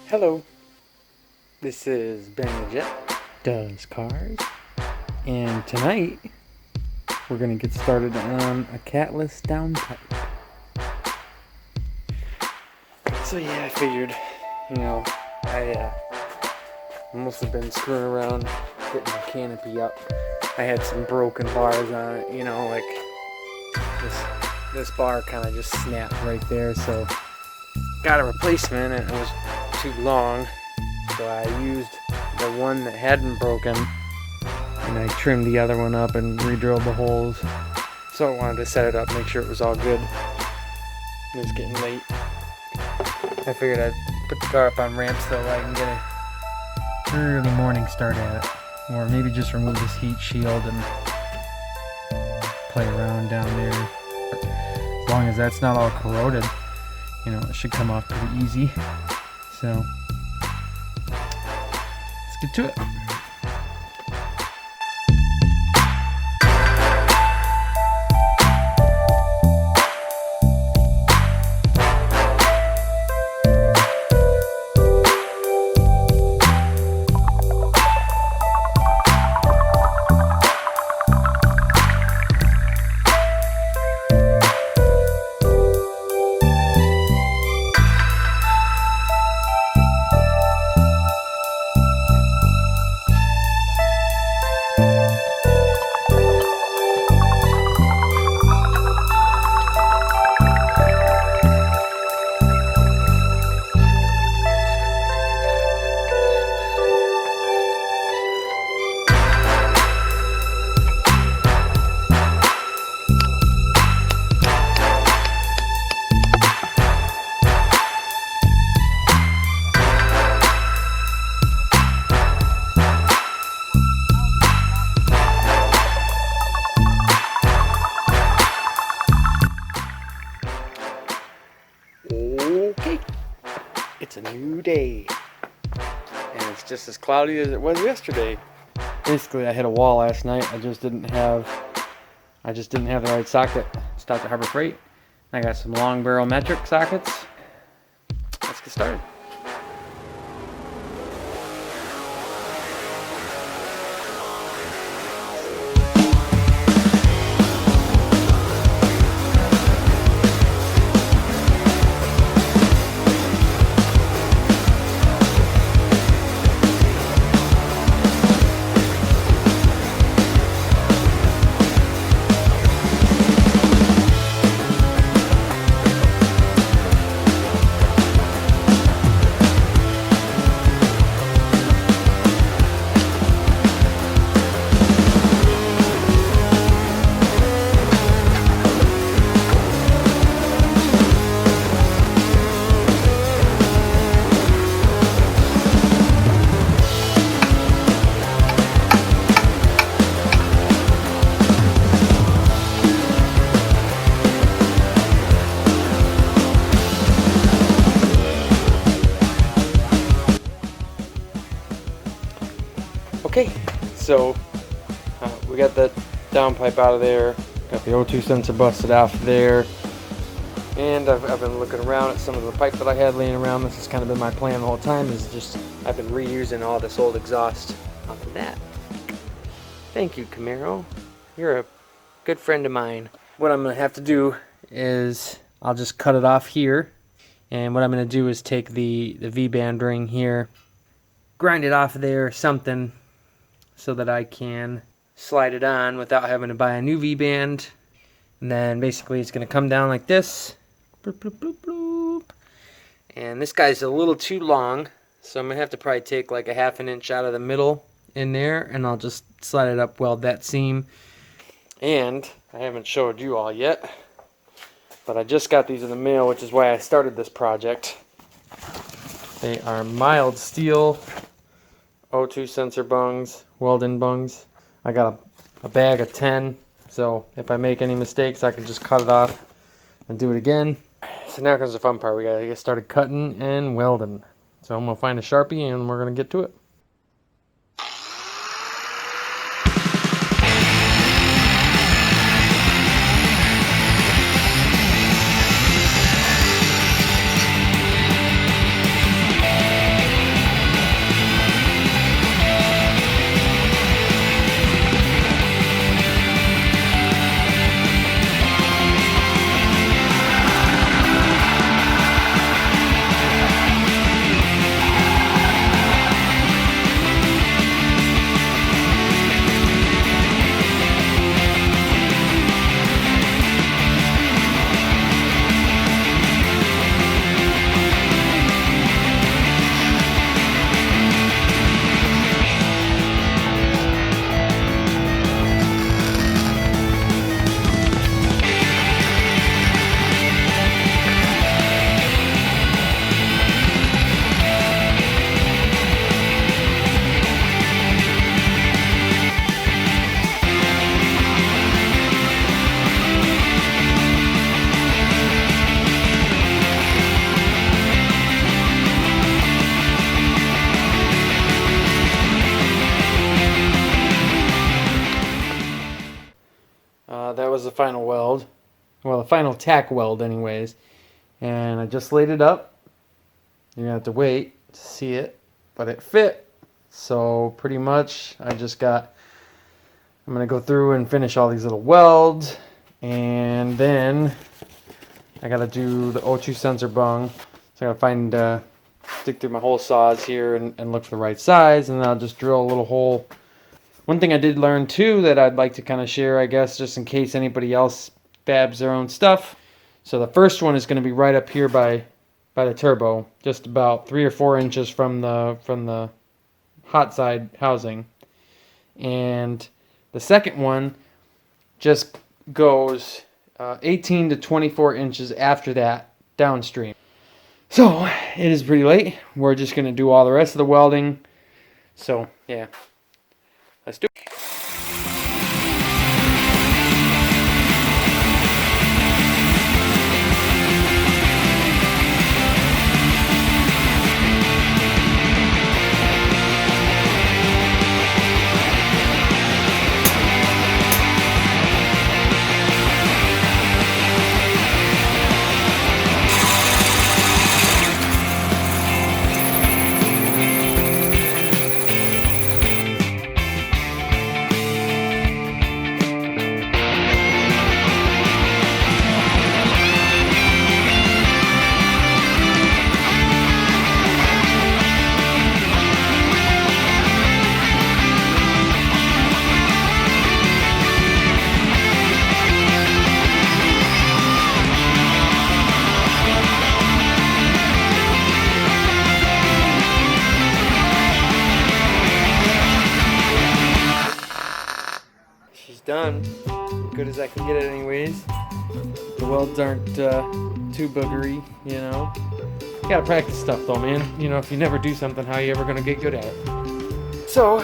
Hello, this is Benjamin Does Cars, and tonight we're going to get started on a Catless Downpipe. So yeah, I figured, I must have been screwing around getting the canopy up. I had some broken bars on it, like this bar kind of just snapped right there, so got a replacement and it was too long, so I used the one that hadn't broken and I trimmed the other one up and re-drilled the holes. So I wanted to set it up, make sure it was all good. It was getting late. I figured I'd put the car up on ramp so I can get an early morning start at it, or maybe just remove this heat shield and play around down there. As long as that's not all corroded, it should come off pretty easy. So, let's get to it. Okay, it's a new day, and it's just as cloudy as it was yesterday. Basically, I hit a wall last night. I just didn't have the right socket. Stopped at Harbor Freight. I got some long barrel metric sockets. Let's get started. Okay, so we got that downpipe out of there, got the O2 sensor busted off there, and I've been looking around at some of the pipe that I had laying around. This has kind of been my plan the whole time, is just I've been reusing all this old exhaust off of that. Thank you, Camaro. You're a good friend of mine. What I'm going to have to do is I'll just cut it off here, and what I'm going to do is take the V-band ring here, grind it off of there or something, so that I can slide it on without having to buy a new V-band. And then basically it's going to come down like this. Bloop, bloop, bloop, bloop. And this guy's a little too long, so I'm going to have to probably take like a 1/2 inch out of the middle in there, and I'll just slide it up, weld that seam. And I haven't showed you all yet, but I just got these in the mail, which is why I started this project. They are mild steel O2 sensor bungs, Welding bungs. I got a bag of 10, so if I make any mistakes, I can just cut it off and do it again. So now comes the fun part. We gotta get started cutting and welding. So I'm gonna find a Sharpie and we're gonna get to it. That was the final weld. Well, the final tack weld anyways. And I just laid it up. You're going to have to wait to see it. But it fit. So pretty much I'm going to go through and finish all these little welds. And then I got to do the O2 sensor bung. So I got to stick through my hole saws here and look for the right size. And then I'll just drill a little hole. One thing I did learn too that I'd like to kind of share, I guess, just in case anybody else fabs their own stuff. So the first one is going to be right up here by the turbo, just about 3 or 4 inches from the hot side housing. And the second one just goes 18 to 24 inches after that downstream. So it is pretty late. We're just going to do all the rest of the welding. So yeah. Let's do it. Done. Good as I can get it anyways. The welds aren't too boogery, you know. You gotta practice stuff though, man. You know, if you never do something, how are you ever gonna get good at it? So,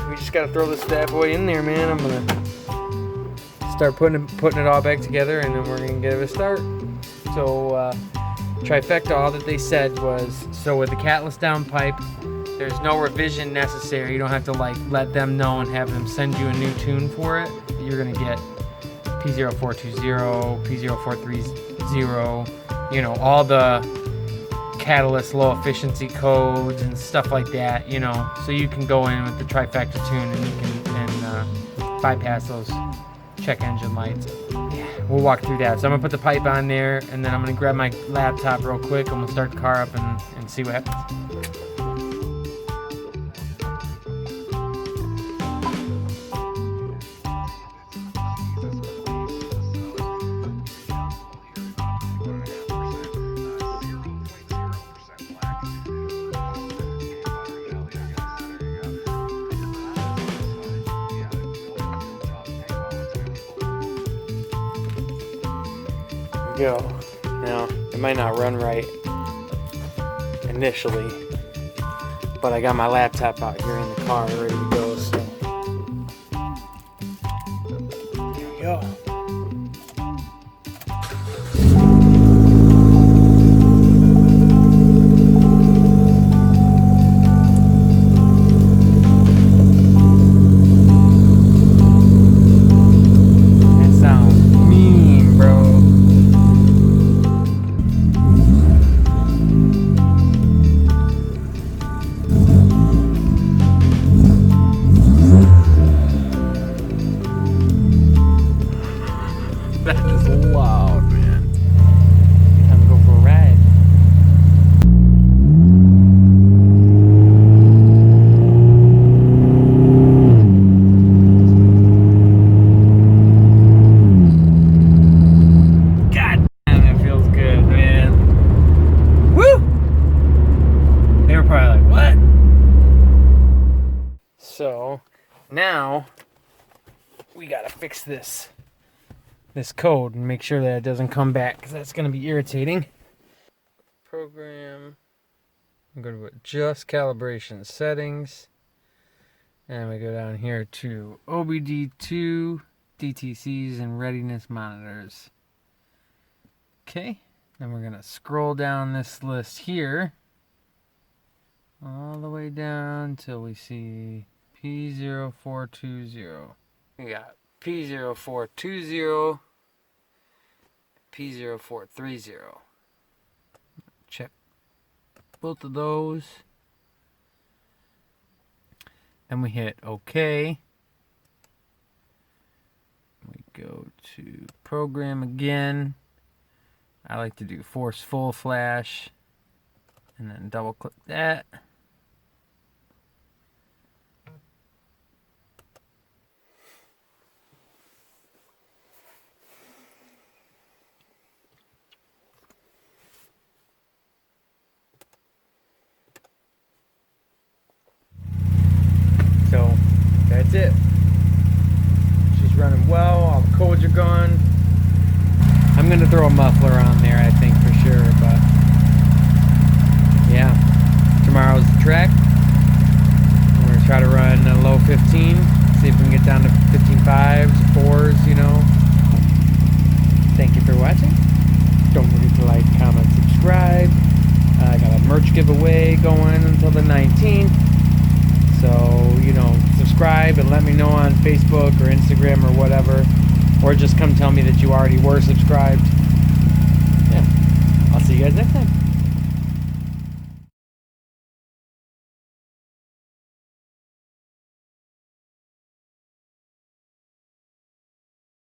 we just gotta throw this bad boy in there, man. I'm gonna start putting it all back together and then we're gonna give it a start. So, Trifecta, all that they said was, so with the Catless Downpipe, there's no revision necessary. You don't have to like let them know and have them send you a new tune for it. You're gonna get P0420, P0430, you know, all the Catalyst low efficiency codes and stuff like that, you know, so you can go in with the Trifecta tune and you can bypass those check engine lights. Yeah, we'll walk through that. So I'm gonna put the pipe on there and then I'm gonna grab my laptop real quick and we'll start the car up and see what happens. Go. Now, it might not run right initially, but I got my laptop out here in the car ready to go, so go. That sounds mean, bro. That is loud, man. Time to go for a ride. God damn, that feels good, man. Woo! They were probably like, what? So, now we gotta fix this code and make sure that it doesn't come back, because that's going to be irritating. Program. I'm going to adjust calibration settings, and we go down here to OBD2 DTCs and readiness monitors. Okay, then we're going to scroll down this list here all the way down till we see P0420. We got P0420, P0430. Check both of those. And we hit OK. We go to program again. I like to do force full flash. And then double click that. So that's it. She's running well. All the codes are gone. I'm gonna throw a muffler on there, I think, for sure. But yeah, tomorrow's the track. We're gonna try to run a low 15. See if we can get down to 15.5s, 4s. You know. Thank you for watching. Don't forget to like, comment, subscribe. I got a merch giveaway going until the 19th. So, you know, subscribe and let me know on Facebook or Instagram or whatever. Or just come tell me that you already were subscribed. Yeah. I'll see you guys next time.